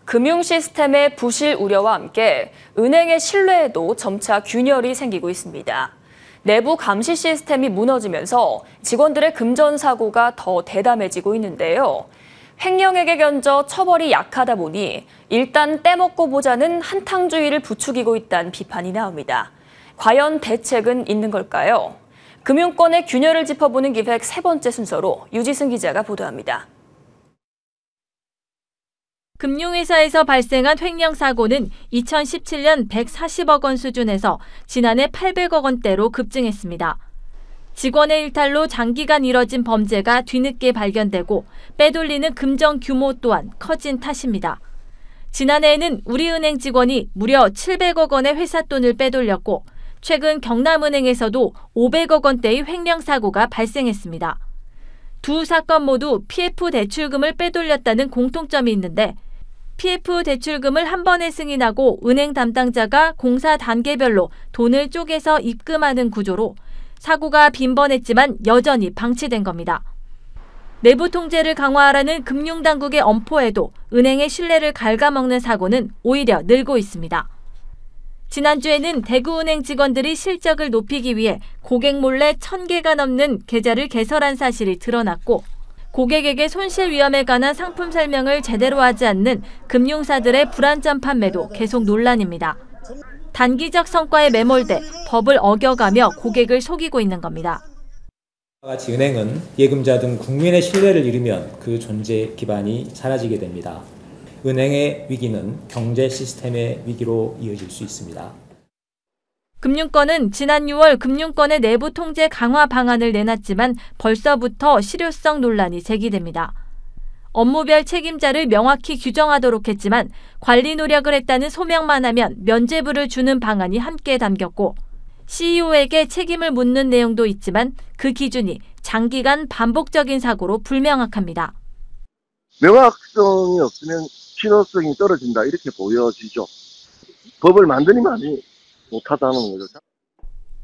금융 시스템의 부실 우려와 함께 은행의 신뢰에도 점차 균열이 생기고 있습니다. 내부 감시 시스템이 무너지면서 직원들의 금전 사고가 더 대담해지고 있는데요. 횡령에게 견저 처벌이 약하다 보니 일단 떼먹고 보자는 한탕주의를 부추기고 있다는 비판이 나옵니다. 과연 대책은 있는 걸까요? 금융권의 균열을 짚어보는 기획 세 번째 순서로 유지승 기자가 보도합니다. 금융회사에서 발생한 횡령 사고는 2017년 140억 원 수준에서 지난해 800억 원대로 급증했습니다. 직원의 일탈로 장기간 이뤄진 범죄가 뒤늦게 발견되고 빼돌리는 금전 규모 또한 커진 탓입니다. 지난해에는 우리은행 직원이 무려 700억 원의 회사 돈을 빼돌렸고 최근 경남은행에서도 500억 원대의 횡령 사고가 발생했습니다. 두 사건 모두 PF 대출금을 빼돌렸다는 공통점이 있는데 PF 대출금을 한 번에 승인하고 은행 담당자가 공사 단계별로 돈을 쪼개서 입금하는 구조로 사고가 빈번했지만 여전히 방치된 겁니다. 내부 통제를 강화하라는 금융당국의 엄포에도 은행의 신뢰를 갉아먹는 사고는 오히려 늘고 있습니다. 지난주에는 대구은행 직원들이 실적을 높이기 위해 고객 몰래 1000개가 넘는 계좌를 개설한 사실이 드러났고 고객에게 손실 위험에 관한 상품 설명을 제대로 하지 않는 금융사들의 불안전 판매도 계속 논란입니다. 단기적 성과에 매몰돼 법을 어겨가며 고객을 속이고 있는 겁니다. 같이 은행은 예금자 등 국민의 신뢰를 잃으면 그 존재 기반이 사라지게 됩니다. 은행의 위기는 경제 시스템의 위기로 이어질 수 있습니다. 금융권은 지난 6월 금융권의 내부 통제 강화 방안을 내놨지만 벌써부터 실효성 논란이 제기됩니다. 업무별 책임자를 명확히 규정하도록 했지만 관리 노력을 했다는 소명만 하면 면죄부를 주는 방안이 함께 담겼고 CEO에게 책임을 묻는 내용도 있지만 그 기준이 장기간 반복적인 사고로 불명확합니다. 명확성이 없으면 신호성이 떨어진다 이렇게 보여지죠. 법을 만드니 많이 못하다는 거죠.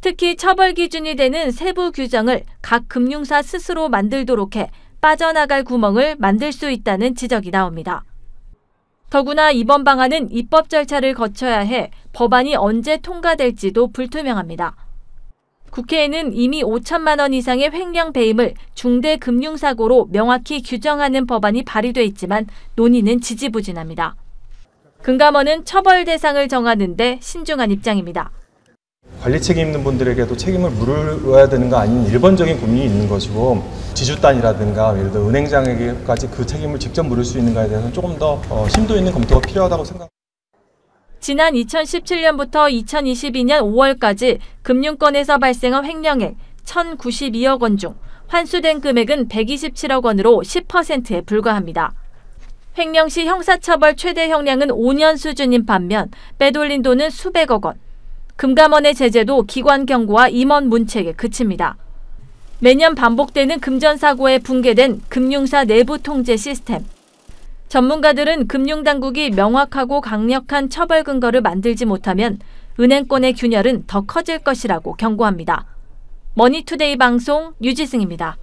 특히 처벌 기준이 되는 세부 규정을 각 금융사 스스로 만들도록 해 빠져나갈 구멍을 만들 수 있다는 지적이 나옵니다. 더구나 이번 방안은 입법 절차를 거쳐야 해 법안이 언제 통과될지도 불투명합니다. 국회에는 이미 5천만 원 이상의 횡령 배임을 중대 금융사고로 명확히 규정하는 법안이 발의돼 있지만 논의는 지지부진합니다. 금감원은 처벌 대상을 정하는 데 신중한 입장입니다. 관리 책임 있는 분들에게도 책임을 물어야 되는 거 아닌 일반적인 고민이 있는 것이고 지주단이라든가 예를 들어 은행장에게까지 그 책임을 직접 물을 수 있는가에 대해서는 조금 더 심도 있는 검토가 필요하다고 생각합니다. 지난 2017년부터 2022년 5월까지 금융권에서 발생한 횡령액 1,092억 원 중 환수된 금액은 127억 원으로 10%에 불과합니다. 횡령 시 형사처벌 최대 형량은 5년 수준인 반면 빼돌린 돈은 수백억 원. 금감원의 제재도 기관 경고와 임원 문책에 그칩니다. 매년 반복되는 금전사고에 붕괴된 금융사 내부 통제 시스템. 전문가들은 금융당국이 명확하고 강력한 처벌 근거를 만들지 못하면 은행권의 균열은 더 커질 것이라고 경고합니다. 머니투데이 방송 유지승입니다.